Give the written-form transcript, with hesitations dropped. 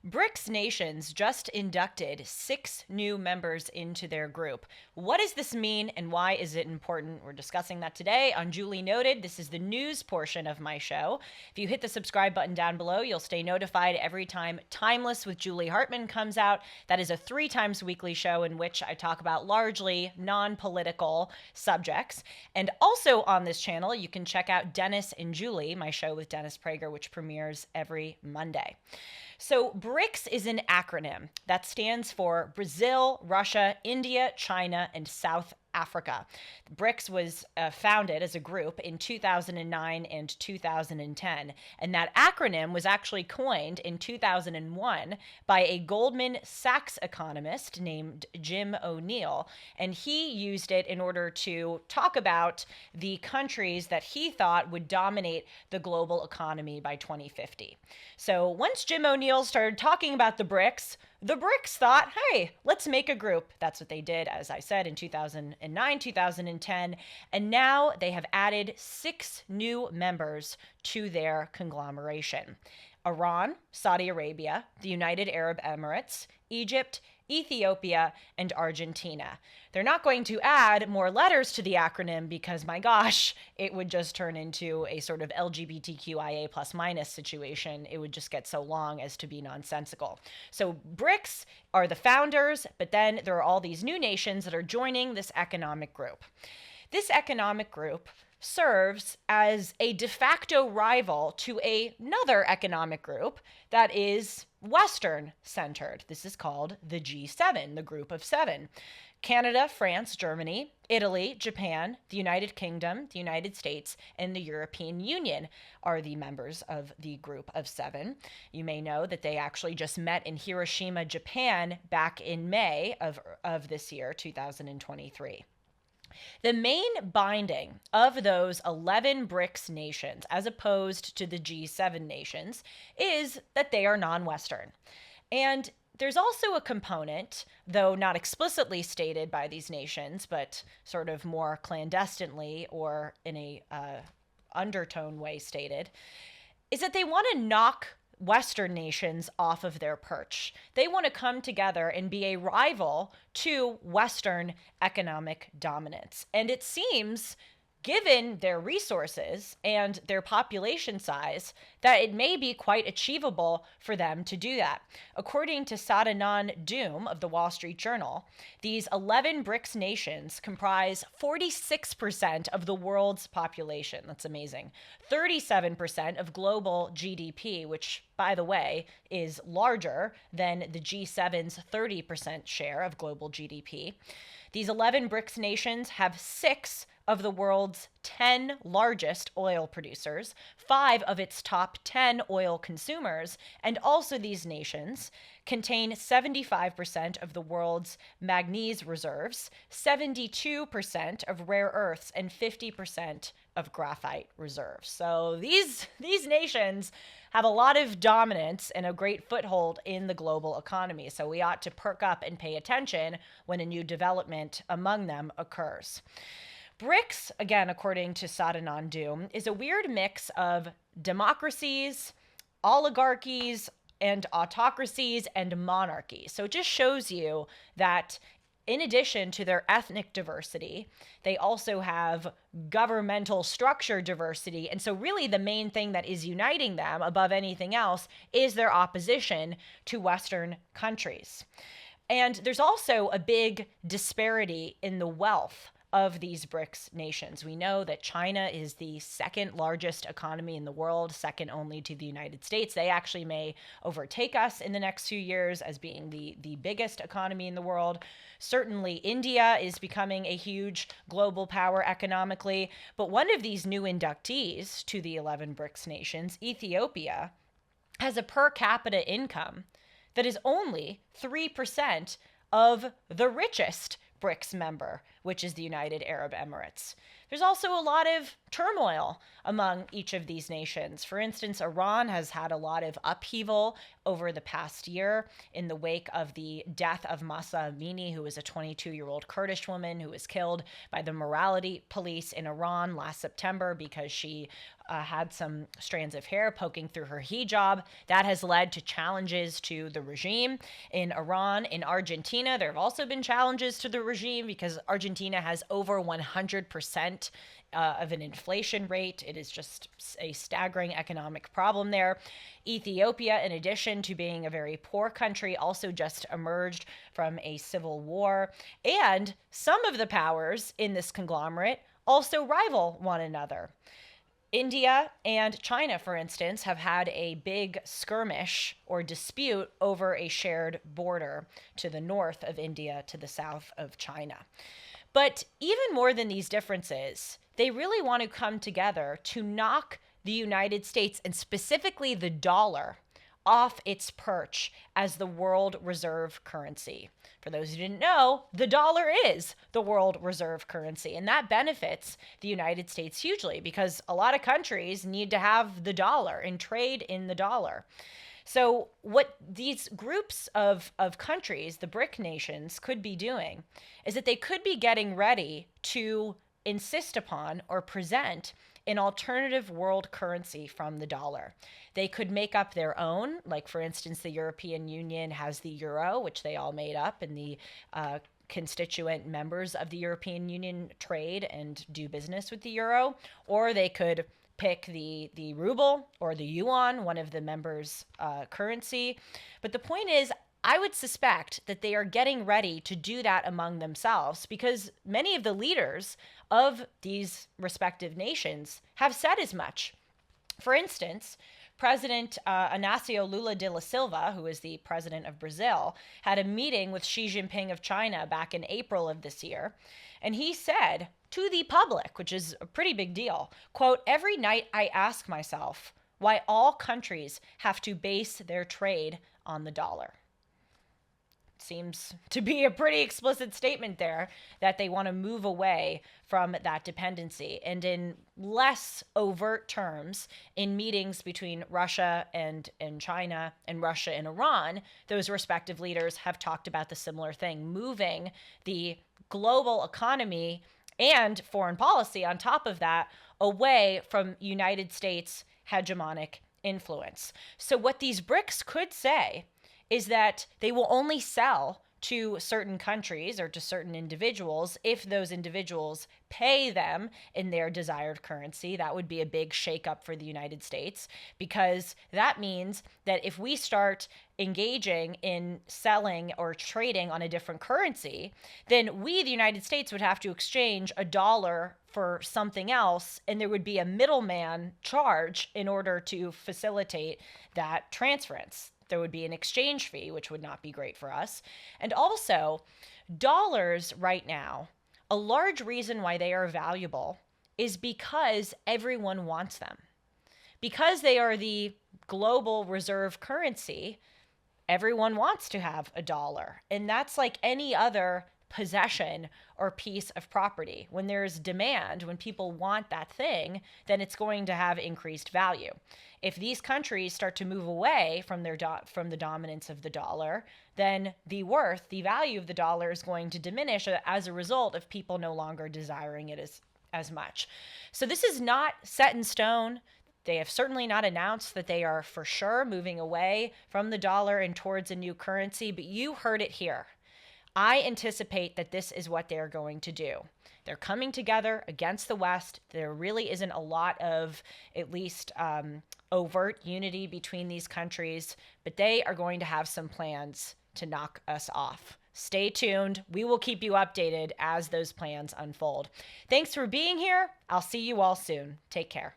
BRICS nations just inducted 6 new members into their group. What does this mean and why is it important? We're discussing that today on Julie Noted. This is the news portion of my show. If you hit the subscribe button down below, you'll stay notified every time Timeless with Julie Hartman comes out. That is a 3 times weekly show in which I talk about largely non-political subjects. And also on this channel, you can check out Dennis and Julie, my show with Dennis Prager, which premieres every Monday. So BRICS is an acronym that stands for Brazil, Russia, India, China, and South Africa. BRICS was founded as a group in 2009 and 2010, and that acronym was actually coined in 2001 by a Goldman Sachs economist named Jim O'Neill, and he used it in order to talk about the countries that he thought would dominate the global economy by 2050. So once Jim O'Neill started talking about the BRICS thought, hey, let's make a group. That's what they did, as I said, in 2009, 2010. And now they have added 6 new members to their conglomeration: Iran, Saudi Arabia, the United Arab Emirates, Egypt, Ethiopia, and Argentina. They're not going to add more letters to the acronym because, my gosh, it would just turn into a sort of LGBTQIA plus minus situation. It would just get so long as to be nonsensical. So BRICS are the founders, but then there are all these new nations that are joining this economic group. This economic group serves as a de facto rival to another economic group that is Western-centered. This is called the G7, the Group of 7. Canada, France, Germany, Italy, Japan, the United Kingdom, the United States, and the European Union are the members of the Group of 7. You may know that they actually just met in Hiroshima, Japan, back in May of this year, 2023. The main binding of those 11 BRICS nations, as opposed to the G7 nations, is that they are non-Western. And there's also a component, though not explicitly stated by these nations, but sort of more clandestinely or in a undertone way stated, is that they want to knock Western nations off of their perch. They want to come together and be a rival to Western economic dominance. And it seems, given their resources and their population size, that it may be quite achievable for them to do that. According to Sadanan Doom of the Wall Street Journal, these 11 BRICS nations comprise 46% of the world's population. That's amazing. 37% of global GDP, which, by the way, is larger than the G7's 30% share of global GDP. These 11 BRICS nations have 6 of the world's 10 largest oil producers, 5 of its top 10 oil consumers, and also these nations contain 75% of the world's manganese reserves, 72% of rare earths, and 50% of graphite reserves. So these nations have a lot of dominance and a great foothold in the global economy. So we ought to perk up and pay attention when a new development among them occurs. BRICS, again, according to Sadanan Doom, is a weird mix of democracies, oligarchies, and autocracies and monarchies. So it just shows you that in addition to their ethnic diversity, they also have governmental structure diversity. And so really the main thing that is uniting them above anything else is their opposition to Western countries. And there's also a big disparity in the wealth of these BRICS nations. We know that China is the second largest economy in the world, second only to the United States. They actually may overtake us in the next few years as being the biggest economy in the world. Certainly India is becoming a huge global power economically, but one of these new inductees to the 11 BRICS nations, Ethiopia, has a per capita income that is only 3% of the richest BRICS member, which is the United Arab Emirates. there's also a lot of turmoil among each of these nations. For instance, Iran has had a lot of upheaval over the past year in the wake of the death of Mahsa Amini, who was a 22-year-old Kurdish woman who was killed by the morality police in Iran last September because she had some strands of hair poking through her hijab. That has led to challenges to the regime in Iran. In Argentina, there have also been challenges to the regime because Argentina has over 100% of an inflation rate. It is just a staggering economic problem there. Ethiopia, in addition to being a very poor country, also just emerged from a civil war. And some of the powers in this conglomerate also rival one another. India and China, for instance, have had a big skirmish or dispute over a shared border to the north of India, to the south of China. But even more than these differences, they really want to come together to knock the United States, and specifically the dollar, off its perch as the world reserve currency. For those who didn't know, the dollar is the world reserve currency, and that benefits the United States hugely because a lot of countries need to have the dollar and trade in the dollar. So what these groups of countries, the BRIC nations, could be doing is that they could be getting ready to insist upon or present an alternative world currency from the dollar. They could make up their own, like for instance, the European Union has the euro, which they all made up, and the constituent members of the European Union trade and do business with the euro, or they could pick the ruble or the yuan, one of the members' currency. But the point is, I would suspect that they are getting ready to do that among themselves because many of the leaders of these respective nations have said as much. For instance, President Inácio Lula da Silva, who is the president of Brazil, had a meeting with Xi Jinping of China back in April of this year. And he said to the public, which is a pretty big deal, quote, "Every night I ask myself why all countries have to base their trade on the dollar." Seems to be a pretty explicit statement there that they want to move away from that dependency. And in less overt terms, in meetings between Russia and China and Russia and Iran, those respective leaders have talked about the similar thing, moving the global economy and foreign policy on top of that away from United States hegemonic influence. So what these BRICS could say is that they will only sell to certain countries or to certain individuals if those individuals pay them in their desired currency. That would be a big shakeup for the United States because that means that if we start engaging in selling or trading on a different currency, then we, the United States, would have to exchange a dollar for something else, and there would be a middleman charge in order to facilitate that transference. There would be an exchange fee, which would not be great for us. And also, dollars right now, a large reason why they are valuable is because everyone wants them. Because they are the global reserve currency, everyone wants to have a dollar. And that's like any other possession or piece of property. When there's demand, when people want that thing, then it's going to have increased value. If these countries start to move away from from the dominance of the dollar, then the value of the dollar is going to diminish as a result of people no longer desiring it as much. So this is not set in stone. They have certainly not announced that they are for sure moving away from the dollar and towards a new currency, but you heard it here. I anticipate that this is what they're going to do. They're coming together against the West. There really isn't a lot of, at least overt unity between these countries, but they are going to have some plans to knock us off. Stay tuned. We will keep you updated as those plans unfold. Thanks for being here. I'll see you all soon. Take care.